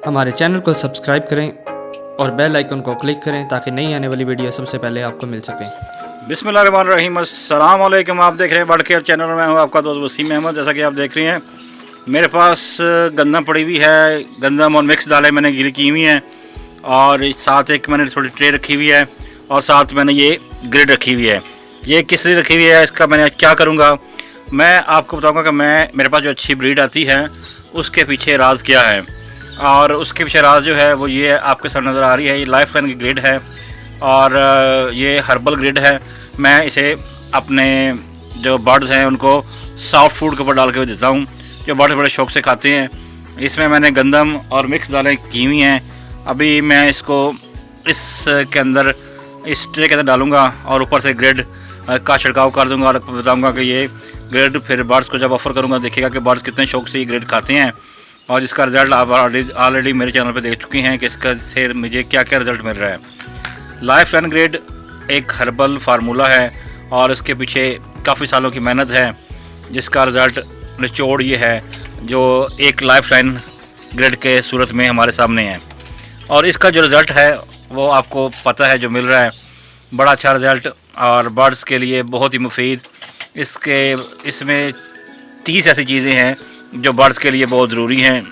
हमारे चैनल को सब्सक्राइब करें और बेल आइकन को क्लिक करें ताकि नई आने वाली वीडियो सबसे पहले आपको मिल सकें। बिस्मिल्लाहिर्रहमानिर्रहीम, अस्सलाम वालेकुम। आप देख रहे हैं बड़केयर चैनल में। हूँ आपका दोस्त वसीम अहमद। जैसा कि आप देख रहे हैं मेरे पास गंदम पड़ी हुई है। गंदम और मिक्स दालें मैंने गिरी की हुई हैं और साथ एक मैंने थोड़ी ट्रे रखी हुई है और साथ मैंने ये ग्रिड रखी हुई है। ये किस लिए रखी हुई है, इसका मैंने क्या करूँगा मैं आपको बताऊँगा कि मेरे पास जो अच्छी ब्रीड आती है उसके पीछे राज क्या है। और उसके पीछे राज जो है वो ये आपके सामने नज़र आ रही है। ये लाइफ लाइन की ग्रिड है और ये हर्बल ग्रिड है। मैं इसे अपने जो बर्ड्स हैं उनको सॉफ्ट फूड के ऊपर डाल के देता हूँ, जो बर्ड्स बड़े शौक से खाते हैं। इसमें मैंने गंदम और मिक्स दालें की हुई हैं। अभी मैं इसको इसके अंदर इस ट्रे के अंदर डालूँगा और ऊपर से ग्रिड का छिड़काव कर दूँगा और बताऊँगा कि ये ग्रिड फिर बर्ड्स को जब ऑफ़र करूँगा देखिएगा कि बर्ड्स कितने शौक से ये ग्रिड खाते हैं। और इसका रिज़ल्ट आप ऑलरेडी मेरे चैनल पे देख चुकी हैं कि इसका से मुझे क्या क्या रिज़ल्ट मिल रहा है। लाइफ लाइन ग्रिड एक हर्बल फार्मूला है और इसके पीछे काफ़ी सालों की मेहनत है, जिसका रिज़ल्ट निचोड़ ये है जो एक लाइफ लाइन ग्रिड के सूरत में हमारे सामने है। और इसका जो रिज़ल्ट है वो आपको पता है जो मिल रहा है, बड़ा अच्छा रिज़ल्ट और बर्ड्स के लिए बहुत ही मुफीद। इसमें 30 ऐसी चीज़ें हैं जो बर्ड्स के लिए बहुत ज़रूरी हैं,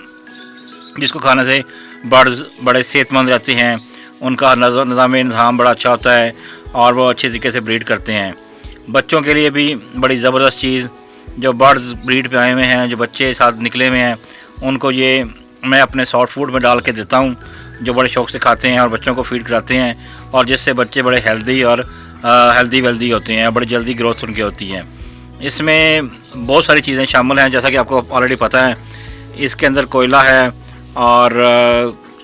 जिसको खाने से बर्ड्स बड़े सेहतमंद रहते हैं, उनका निज़ाम बड़ा अच्छा होता है और वो अच्छे तरीके से ब्रीड करते हैं। बच्चों के लिए भी बड़ी ज़बरदस्त चीज़, जो बर्ड्स ब्रीड पे आए हुए हैं, जो बच्चे साथ निकले हुए हैं, उनको ये मैं अपने सॉफ्ट फूड में डाल के देता हूँ, जो बड़े शौक से खाते हैं और बच्चों को फीड कराते हैं और जिससे बच्चे बड़े हेल्दी और हेल्दी वेल्दी होते हैं, बड़ी जल्दी ग्रोथ उनकी होती है। इसमें बहुत सारी चीज़ें शामिल हैं, जैसा कि आपको ऑलरेडी पता है। इसके अंदर कोयला है और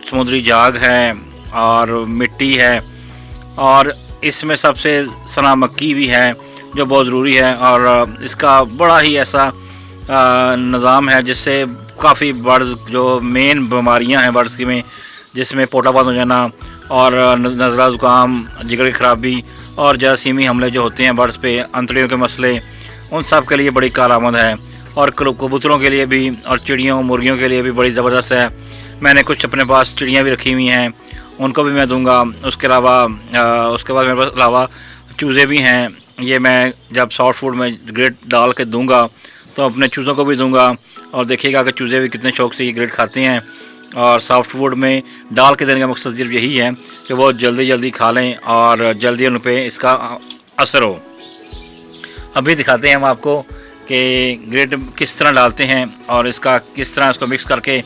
समुद्री झाग है और मिट्टी है और इसमें सबसे सना मक्की भी है जो बहुत ज़रूरी है। और इसका बड़ा ही ऐसा निज़ाम है जिससे काफ़ी बर्ड्स जो मेन बीमारियां हैं बर्ड्स की में, जिसमें पोटापन हो जाना और नज़ला ज़ुकाम, जिगर की खराबी और जरासीमी हमले जो होते हैं बर्ड्स पे, अंतड़ियों के मसले, उन सब के लिए बड़ी कारआमद है। और कबूतरों के लिए भी और चिड़ियों मुर्गियों के लिए भी बड़ी ज़बरदस्त है। मैंने कुछ अपने पास चिड़ियाँ भी रखी हुई हैं, उनको भी मैं दूंगा। उसके बाद मेरे पास अलावा चूज़े भी हैं। ये मैं जब सॉफ्ट फूड में ग्रेड डाल के दूंगा तो अपने चूज़ों को भी दूंगा और देखिएगा कि चूज़े भी कितने शौक से ये ग्रेड खाते हैं। और सॉफ्ट फूड में डाल के देने का मकसद सिर्फ यही है कि वो जल्दी खा लें और जल्दी उन पर इसका असर हो। अभी दिखाते हैं हम आपको कि ग्रेड किस तरह डालते हैं और इसका किस तरह इसको मिक्स करके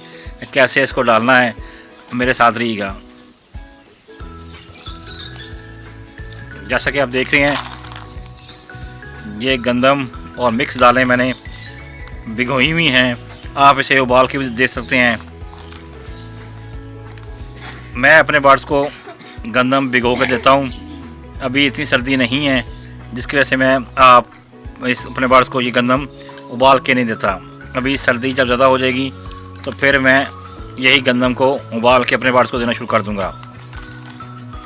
कैसे इसको डालना है। मेरे साथ रहिएगा। जैसा कि आप देख रहे हैं ये गंदम और मिक्स दालें मैंने भिगोई हुई हैं। आप इसे उबाल के भी दे सकते हैं। मैं अपने बर्ड्स को गंदम भिगो कर देता हूँ। अभी इतनी सर्दी नहीं है जिसकी वजह से मैं अपने बर्ड्स को ये गंदम उबाल के नहीं देता। अभी सर्दी जब ज़्यादा हो जाएगी तो फिर मैं यही गंदम को उबाल के अपने बर्ड्स को देना शुरू कर दूँगा।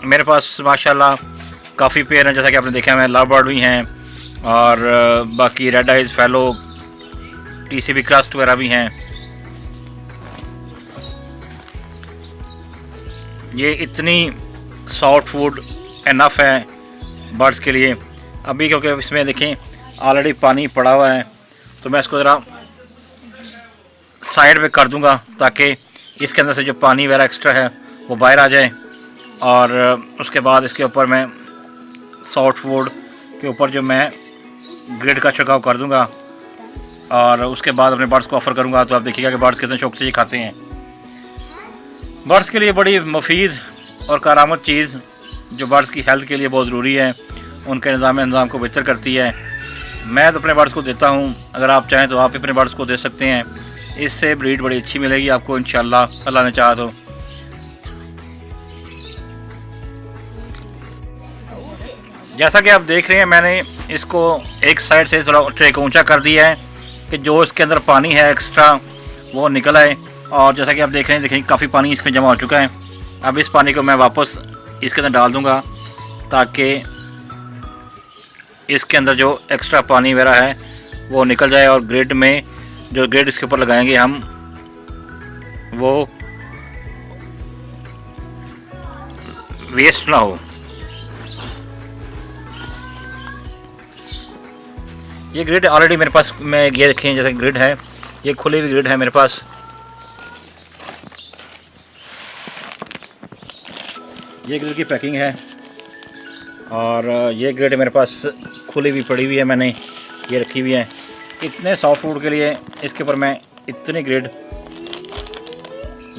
मेरे पास माशाल्लाह काफ़ी पेड़ हैं, जैसा कि आपने देखा है। लव बर्ड भी हैं और बाकी रेड आइज फैलो, TCB क्रस्ट वगैरह भी हैं। ये इतनी सॉफ्ट फूड इनफ है बर्ड्स के लिए। अभी क्योंकि इसमें देखें ऑलरेडी पानी पड़ा हुआ है तो मैं इसको ज़रा साइड पे कर दूंगा ताकि इसके अंदर से जो पानी वगैरह एक्स्ट्रा है वो बाहर आ जाए। और उसके बाद इसके ऊपर मैं सॉफ्ट फूड के ऊपर जो मैं ग्रिड का छिड़काव कर दूंगा और उसके बाद अपने बर्ड्स को ऑफ़र करूंगा। तो आप देखिएगा कि बर्ड्स कितने शौक से ये खाते हैं। बर्ड्स के लिए बड़ी मुफीद और कारआमद चीज़ जो बर्ड्स की हेल्थ के लिए बहुत ज़रूरी है, उनके निज़ाम को बेहतर करती है। मैं तो अपने बर्ड्स को देता हूँ। अगर आप चाहें तो आप अपने बर्ड्स को दे सकते हैं। इससे ब्रीड बड़ी अच्छी मिलेगी आपको इंशाल्लाह, अल्लाह ने चाहा तो। जैसा कि आप देख रहे हैं मैंने इसको एक साइड से थोड़ा ट्रे को ऊंचा कर दिया है कि जो इसके अंदर पानी है एक्स्ट्रा वो निकल आए। और जैसा कि आप देख रहे हैं, देखिए काफ़ी पानी इसमें जमा हो चुका है। अब इस पानी को मैं वापस इसके अंदर डाल दूंगा ताकि इसके अंदर जो एक्स्ट्रा पानी वगैरह है वो निकल जाए और ग्रिड में जो ग्रिड इसके ऊपर लगाएंगे हम वो वेस्ट ना हो। ये ग्रिड ऑलरेडी मेरे पास, मैं ये देखें जैसे ग्रिड है, ये खुली हुई ग्रिड है मेरे पास। ये ग्रिड की पैकिंग है और ये ग्रिड मेरे पास खुली हुई पड़ी हुई है, मैंने ये रखी हुई है। इतने सॉफ्ट फूड के लिए इसके ऊपर मैं इतनी ग्रिड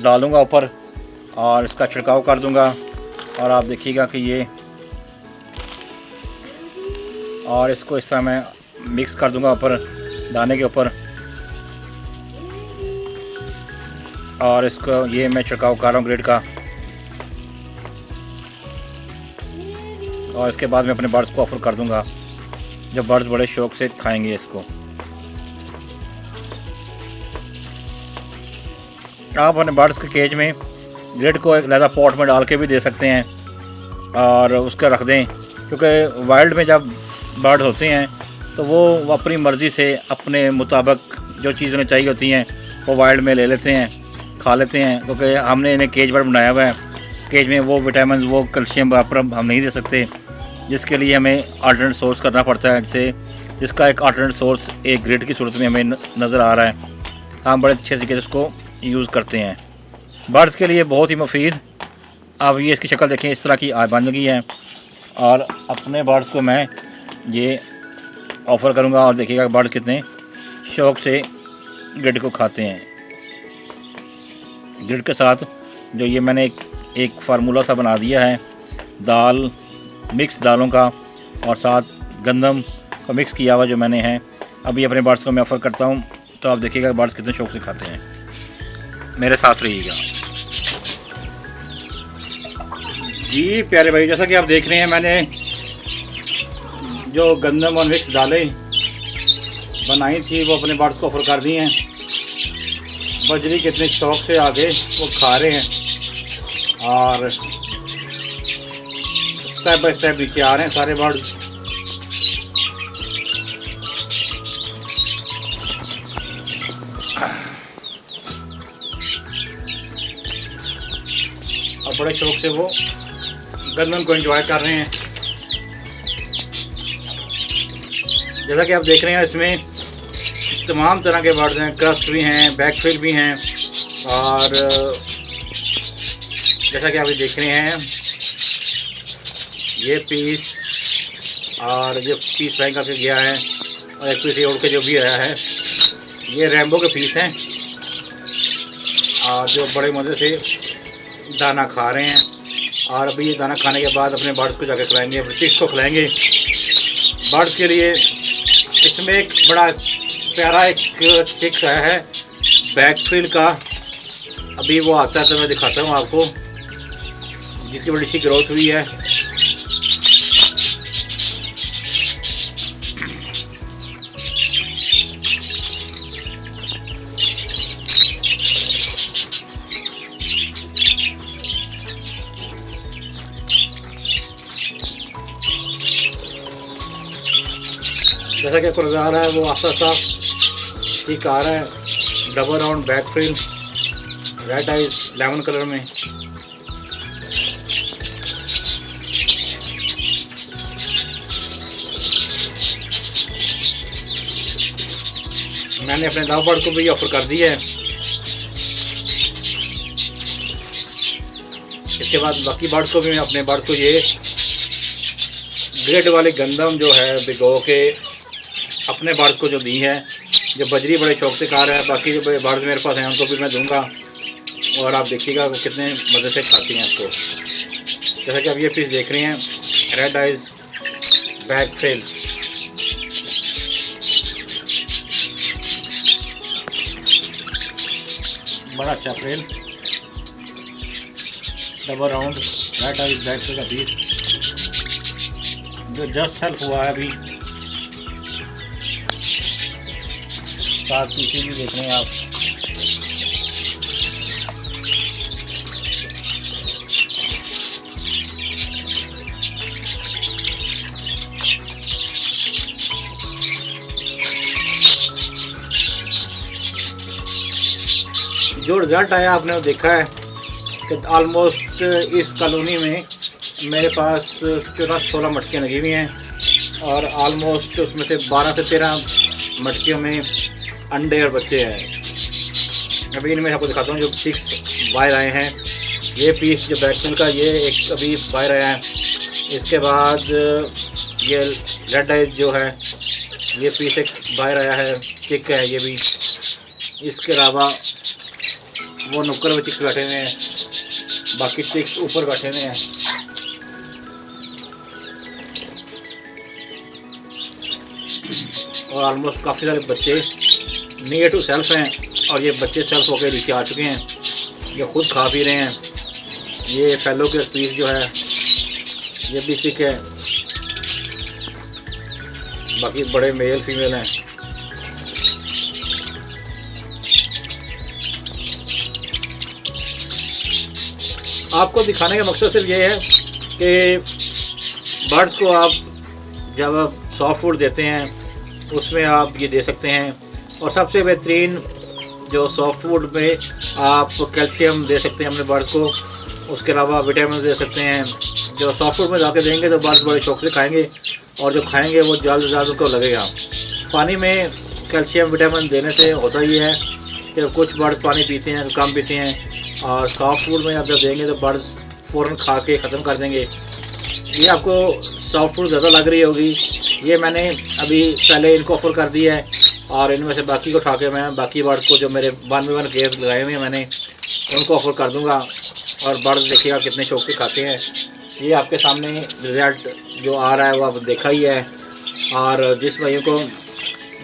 डालूँगा ऊपर और इसका छिड़काव कर दूँगा और आप देखिएगा कि ये, और इसको इस तरह मैं मिक्स कर दूंगा ऊपर दाने के ऊपर, और इसको ये मैं छिड़काव कर रहा हूँ ग्रिड का। और इसके बाद मैं अपने बर्ड्स को ऑफर कर दूंगा, जो बर्ड्स बड़े शौक से खाएंगे इसको। आप अपने बर्ड्स के केज में ग्रिड को एक लहदा पॉट में डाल के भी दे सकते हैं और उसका रख दें, क्योंकि वाइल्ड में जब बर्ड होते हैं तो वो अपनी मर्ज़ी से अपने मुताबिक जो चीज़ उन्हें चाहिए होती हैं वो वाइल्ड में ले लेते हैं, खा लेते हैं, क्योंकि हमने इन्हें केज बर्ड बनाया हुआ है। केज में वो विटामिन, वो कैल्शियम प्रॉपर हम नहीं दे सकते, जिसके लिए हमें अल्टरनेट सोर्स करना पड़ता है, जिसका एक अल्टरनेट सोर्स एक ग्रिड की सूरत में हमें नज़र आ रहा है। हम बड़े अच्छे तरीके से उसको यूज़ करते हैं, बर्ड्स के लिए बहुत ही मुफीद। अब ये इसकी शक्ल देखें, इस तरह की बन गई है और अपने बर्ड्स को मैं ये ऑफ़र करूंगा और देखिएगा बर्ड कितने शौक़ से ग्रिड को खाते हैं। ग्रिड के साथ जो ये मैंने एक फार्मूला सा बना दिया है, दाल, मिक्स दालों का और साथ गंदम को मिक्स किया हुआ जो मैंने है, अभी अपने बर्ड्स को मैं ऑफ़र करता हूँ। तो आप देखिएगा बर्ड्स कितने शौक़ से खाते हैं। मेरे साथ रहिएगा जी प्यारे भाई। जैसा कि आप देख रहे हैं, मैंने जो गंदम और मिक्स दालें बनाई थी वो अपने बर्ड्स को ऑफर कर दी हैं। बजरी कितने शौक से आगे वो खा रहे हैं और स्टेप बाय स्टेप नीचे आ रहे हैं सारे बर्ड्स। और बड़े शौक से वो गंदम को एंजॉय कर रहे हैं। जैसा कि आप देख रहे हैं, इसमें तमाम तरह के बर्ड्स हैं, क्रस्ट भी हैं, बैकफिल भी हैं, और जैसा कि आप ये देख रहे हैं, ये पीस और जो पीस फ्राई करके गया है और एक पीस ये उड़ के जो भी आया है, ये रैम्बो के पीस हैं और जो बड़े मज़े से दाना खा रहे हैं। और अभी ये दाना खाने के बाद अपने बर्ड्स को जाकर खिलाएंगे, अपने चिक्स को खिलाएंगे। बर्ड्स के लिए इसमें एक बड़ा प्यारा एक चिक्स आया है बैकफील्ड का, अभी वो आता है तो मैं दिखाता हूँ आपको, जिसकी बड़ी सी ग्रोथ हुई है। जैसा कि आपको नज़र आ रहा है, वो आस्ता आस्ता ठीक आ रहा है। Double round back frill, red eyes lemon colour में। मैंने अपने लव बर्ड को भी ऑफर कर दी है। इसके बाद बाकी बर्ड को भी मैं अपने बर्ड को ये ग्रेड वाली गंदम जो है भिगो के अपने बर्ड को जो दी है, जो बजरी बड़े शौक से खा रहा है, बाकी जो बर्ड मेरे पास हैं उनको भी मैं दूंगा और आप देखिएगा वो कितने मज़े से खाती हैं इसको। जैसा कि आप ये पीस देख रहे हैं, रेड आइज बैक फ्रिल। बड़ा अच्छा frill, double round red eyes back frill का पीस जो जस्ट सेल्फ हुआ है अभी। साथ पीछे भी देख रहे हैं आप। जो रिज़ल्ट आया आपने वो देखा है कि ऑलमोस्ट इस कॉलोनी में मेरे पास 14-16 मटकियाँ लगी हुई हैं और आलमोस्ट उसमें से 12 से 13 मटकियों में अंडे और बच्चे हैं। अभी इनमें आपको दिखाता हूँ जो 6 बाहर आए हैं। ये पीस जो बैकल का ये एक अभी बाहर आया है। इसके बाद ये रेड आइज जो है ये पीस एक बाहर आया है, चिक है ये भी। इसके अलावा वो नुक्कर में चिक्स बैठे हुए हैं, बाकी चिक्स ऊपर बैठे हुए हैं। और ऑलमोस्ट काफ़ी सारे बच्चे नियर टू सेल्फ हैं और ये बच्चे सेल्फ होकर नीचे आ चुके हैं। ये खुद खा पी रहे हैं। ये फैलो के पीस जो है ये भी चिक है, बाकी बड़े मेल फीमेल हैं। आपको दिखाने का मकसद सिर्फ ये है कि बर्ड्स को आप जब आप सॉफ्ट फूड देते हैं उसमें आप ये दे सकते हैं। और सबसे बेहतरीन जो सॉफ्ट फूड में आप कैल्शियम दे सकते हैं अपने बर्ड्स को। उसके अलावा विटामिन दे सकते हैं। जो सॉफ्ट फूड में जाके देंगे तो बर्ड्स बड़े शौक से खाएंगे और जो खाएंगे वो जल्द से जल्द उनको लगेगा। पानी में कैल्शियम विटामिन देने से होता ही है कि कुछ बर्ड्स पानी पीते हैं, कम पीते हैं, और सॉफ्ट फूड में आप जब देंगे तो बर्ड्स फ़ौरन खा के ख़त्म कर देंगे। ये आपको सॉफ्ट फूड ज़्यादा लग रही होगी। ये मैंने अभी पहले इनको ऑफ़र कर दिया है और इनमें से बाकी को उठा के मैं बाकी बर्ड्स को जो मेरे 1 केस लगाए हुए हैं मैंने उनको ऑफ़र कर दूंगा और बर्ड्स देखिएगा कितने शौक से खाते हैं। ये आपके सामने रिज़ल्ट जो आ रहा है वो आप देखा ही है। और जिस भाइयों को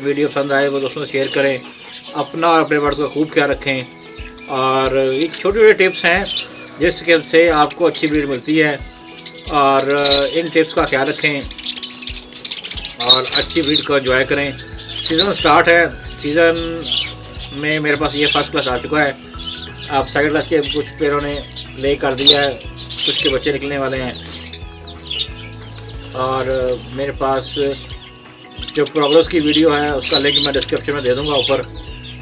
वीडियो पसंद आए वो दोस्तों शेयर करें, अपना और अपने बर्ड्स का खूब ख्याल रखें। और एक छोटे छोटे टिप्स हैं जिसके से आपको अच्छी ब्रीड मिलती है और इन टिप्स का ख्याल रखें और अच्छी ब्रीड को एंजॉय करें। सीज़न स्टार्ट है, सीज़न में मेरे पास ये फर्स्ट क्लास आ चुका है। अब सेकंड क्लास के कुछ पेड़ों ने ले कर दिया है, कुछ के बच्चे निकलने वाले हैं। और मेरे पास जो प्रोग्रेस की वीडियो है उसका लिंक मैं डिस्क्रिप्शन में दे दूंगा। ऊपर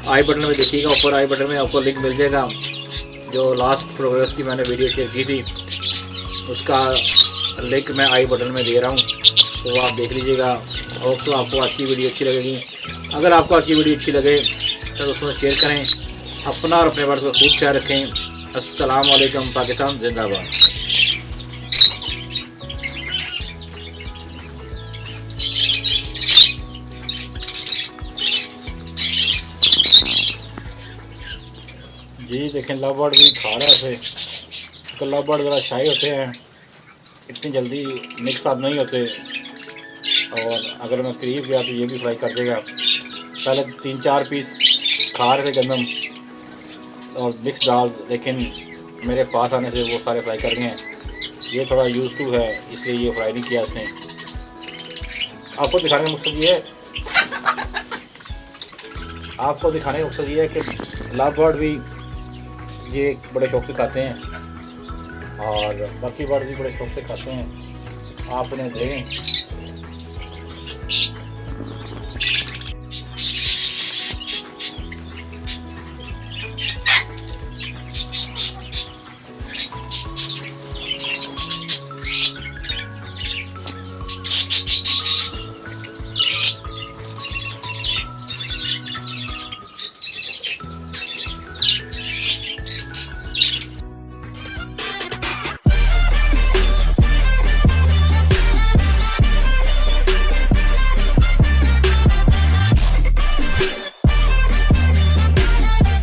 आई बटन में देखिएगा, ऊपर आई बटन में आपको लिंक मिल जाएगा। जो लास्ट प्रोग्रेस की मैंने वीडियो शेयर की थी उसका लिंक मैं आई बटन में दे रहा हूँ, तो आप देख लीजिएगा। और तो आपको आज की वीडियो अच्छी लगेगी। अगर आपको आज की वीडियो अच्छी लगे तो दोस्तों शेयर करें, अपना और अपने बर्ड्स का खूब ख्याल रखें। अस्सलाम वालेकुम, पाकिस्तान जिंदाबाद। जी देखें लव बर्ड भी खा रहा है इसे। तो लव बर्ड ज़रा शाई होते हैं, इतनी जल्दी मिक्स आप नहीं होते। और अगर मैं करीब गया तो ये भी फ्राई कर देगा। पहले 3-4 पीस खा रहे थे गंदम और मिक्स दाल, लेकिन मेरे पास आने से वो सारे फ्राई कर गए हैं। ये थोड़ा यूज़ टू है इसलिए ये फ्राई नहीं किया उसने। आपको दिखाने का मकसद ये है, आपको दिखाने का मकसद ये है कि लव बर्ड भी ये बड़े शौक से खाते हैं और बाकी बर्ड भी बड़े शौक से खाते हैं। आप उन्हें दें